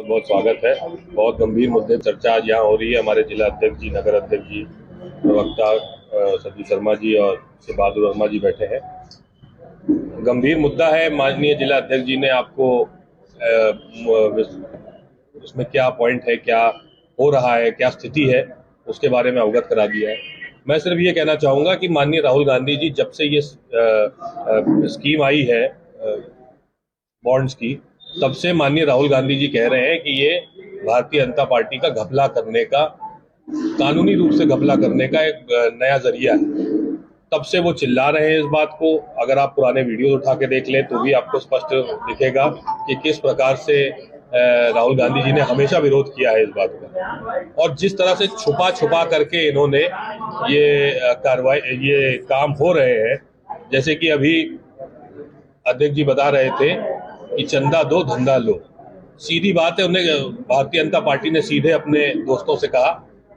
बहुत बहुत स्वागत है। बहुत गंभीर मुद्दे चर्चा आज यहाँ हो रही है। हमारे जिला अध्यक्ष जी, नगर अध्यक्ष जी, प्रवक्ता सज्जू शर्मा जी और श्री बहादुर वर्मा जी बैठे हैं। गंभीर मुद्दा है। माननीय जिला अध्यक्ष जी ने आपको उसमें क्या पॉइंट है, क्या हो रहा है, क्या स्थिति है, उसके बारे में अवगत करा दिया है। मैं सिर्फ ये कहना चाहूँगा कि माननीय राहुल गांधी जी, जब से ये स्कीम आई है बॉन्ड्स की, तब से माननीय राहुल गांधी जी कह रहे हैं कि ये भारतीय जनता पार्टी का घपला करने का, कानूनी रूप से घपला करने का एक नया जरिया है। तब से वो चिल्ला रहे हैं इस बात को। अगर आप पुराने वीडियो उठा के देख लें तो भी आपको स्पष्ट दिखेगा कि किस प्रकार से राहुल गांधी जी ने हमेशा विरोध किया है इस बात का। और जिस तरह से छुपा छुपा करके इन्होंने ये कार्रवाई, ये काम हो रहे हैं, जैसे कि अभी अध्यक्ष जी बता रहे थे कि चंदा दो धंधा लो। सीधी बात है, उन्हें भारतीय जनता पार्टी ने सीधे अपने दोस्तों से कहा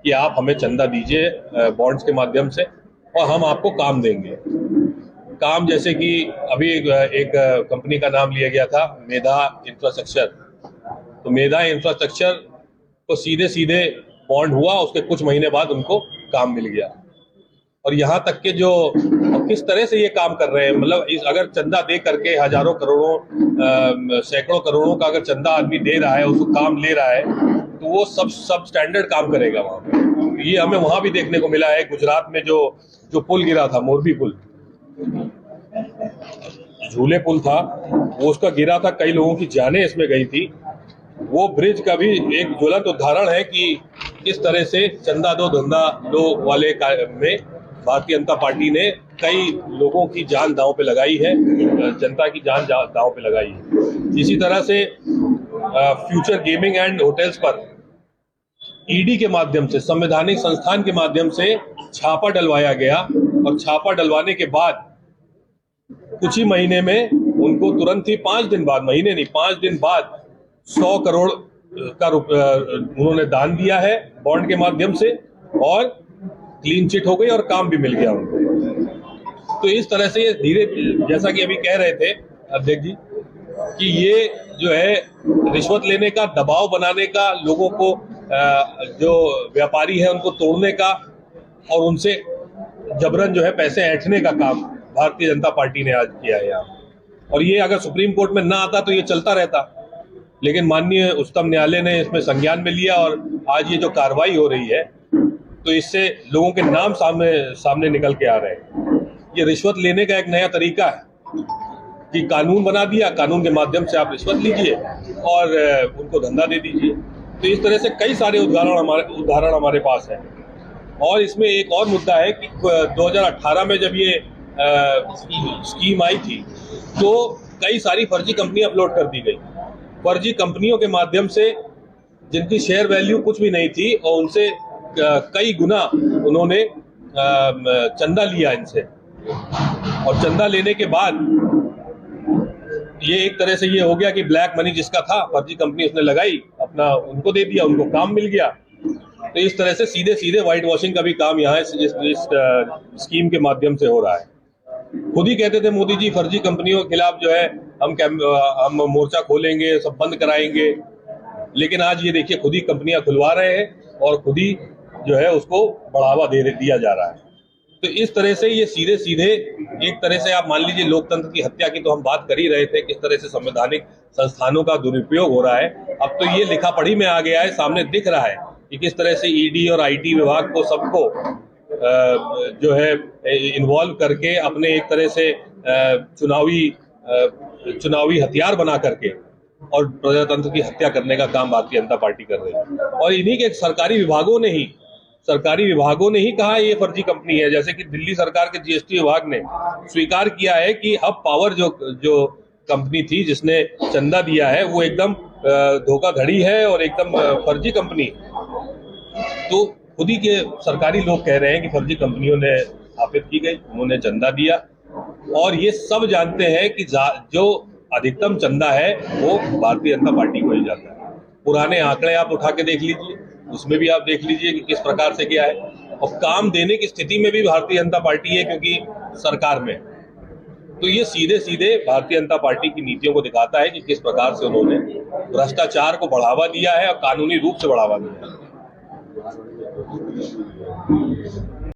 कि आप हमें चंदा दीजिए बॉन्ड्स के माध्यम से और हम आपको काम देंगे। काम जैसे कि अभी एक कंपनी का नाम लिया गया था, मेधा इंफ्रास्ट्रक्चर। तो मेधा इंफ्रास्ट्रक्चर को सीधे सीधे बॉन्ड हुआ, उसके कुछ महीने बाद उनको काम मिल गया। और यहाँ तक के जो किस तरह से ये काम कर रहे हैं, मतलब इस अगर चंदा दे करके हजारों करोड़ों सैकड़ों करोड़ों का अगर चंदा आदमी दे रहा है, उसको काम ले रहा है, तो वो सब स्टैंडर्ड काम करेगा वहाँ पे। ये हमें वहां भी देखने को मिला है। गुजरात में जो पुल गिरा था, मोरबी पुल, झूले पुल था, वो उसका गिरा था, कई लोगों की जानें इसमें गई थी। वो ब्रिज का भी एक ज्वलंत उदाहरण है कि किस तरह से चंदा दो धंधा दो वाले में भारतीय जनता पार्टी ने कई लोगों की जान दांव पे लगाई है, जनता की जान दांव पे लगाई है। इसी तरह से फ्यूचर गेमिंग एंड होटल्स पर ईडी के माध्यम से, संवैधानिक संस्थान के माध्यम से छापा डलवाया गया और छापा डलवाने के बाद कुछ ही महीने में उनको तुरंत ही 5 दिन बाद, महीने नहीं 5 दिन बाद 100 करोड़ का उन्होंने दान दिया है बॉन्ड के माध्यम से, और क्लीन चिट हो गई और काम भी मिल गया उनको। तो इस तरह से ये धीरे, जैसा कि अभी कह रहे थे अध्यक्ष जी, कि ये जो है रिश्वत लेने का, दबाव बनाने का, लोगों को जो व्यापारी है उनको तोड़ने का और उनसे जबरन जो है पैसे ऐंठने का काम भारतीय जनता पार्टी ने आज किया है यहाँ। और ये अगर सुप्रीम कोर्ट में ना आता तो ये चलता रहता, लेकिन माननीय उच्चतम न्यायालय ने इसमें संज्ञान में लिया और आज ये जो कार्रवाई हो रही है, तो इससे लोगों के नाम सामने निकल के आ रहे हैं। ये रिश्वत लेने का एक नया तरीका है कि कानून बना दिया, कानून के माध्यम से आप रिश्वत लीजिए और उनको धंधा दे दीजिए। तो इस तरह से कई सारे उदाहरण हमारे पास है। और इसमें एक और मुद्दा है कि 2018 में जब ये स्कीम आई थी तो कई सारी फर्जी कंपनियां अपलोड कर दी गई। फर्जी कंपनियों के माध्यम से जिनकी शेयर वैल्यू कुछ भी नहीं थी और उनसे कई गुना उन्होंने चंदा लिया इनसे। और चंदा लेने के बाद ये एक तरह से ये हो गया कि ब्लैक मनी जिसका था, फर्जी कंपनी उसने लगाई, अपना उनको दे दिया, उनको काम मिल गया। तो इस तरह से सीधे सीधे व्हाइट वॉशिंग का भी काम यहाँ इस स्कीम के माध्यम से हो रहा है। खुद ही कहते थे मोदी जी, फर्जी कंपनियों के खिलाफ जो है हम मोर्चा खोलेंगे, सब बंद कराएंगे, लेकिन आज ये देखिए खुद ही कंपनियां खुलवा रहे हैं और खुद ही जो है उसको बढ़ावा दिया जा रहा है। तो इस तरह से ये सीधे सीधे एक तरह से आप मान लीजिए लोकतंत्र की हत्या की तो हम बात कर ही रहे थे, किस तरह से संवैधानिक संस्थानों का दुरुपयोग हो रहा है। अब तो ये लिखा पढ़ी में आ गया है, सामने दिख रहा है कि किस तरह से ईडी और आईटी विभाग को सबको जो है इन्वॉल्व करके अपने एक तरह से चुनावी हथियार बना करके और प्रजातंत्र की हत्या करने का काम भारतीय जनता पार्टी कर रही है। और इन्हीं के सरकारी विभागों ने ही कहा ये फर्जी कंपनी है। जैसे कि दिल्ली सरकार के जीएसटी विभाग ने स्वीकार किया है कि हब पावर जो कंपनी थी जिसने चंदा दिया है वो एकदम धोखाधड़ी है और एकदम फर्जी कंपनी। तो खुद ही के सरकारी लोग कह रहे हैं कि फर्जी कंपनियों ने स्थापित की गई, उन्होंने चंदा दिया। और ये सब जानते हैं कि जो अधिकतम चंदा है वो भारतीय जनता पार्टी को ही जाता है। पुराने आंकड़े आप उठा के देख लीजिए, उसमें भी आप देख लीजिए कि किस प्रकार से क्या है। और काम देने की स्थिति में भी भारतीय जनता पार्टी है, क्योंकि सरकार में तो ये सीधे सीधे भारतीय जनता पार्टी की नीतियों को दिखाता है कि किस प्रकार से उन्होंने भ्रष्टाचार को बढ़ावा दिया है और कानूनी रूप से बढ़ावा दिया है।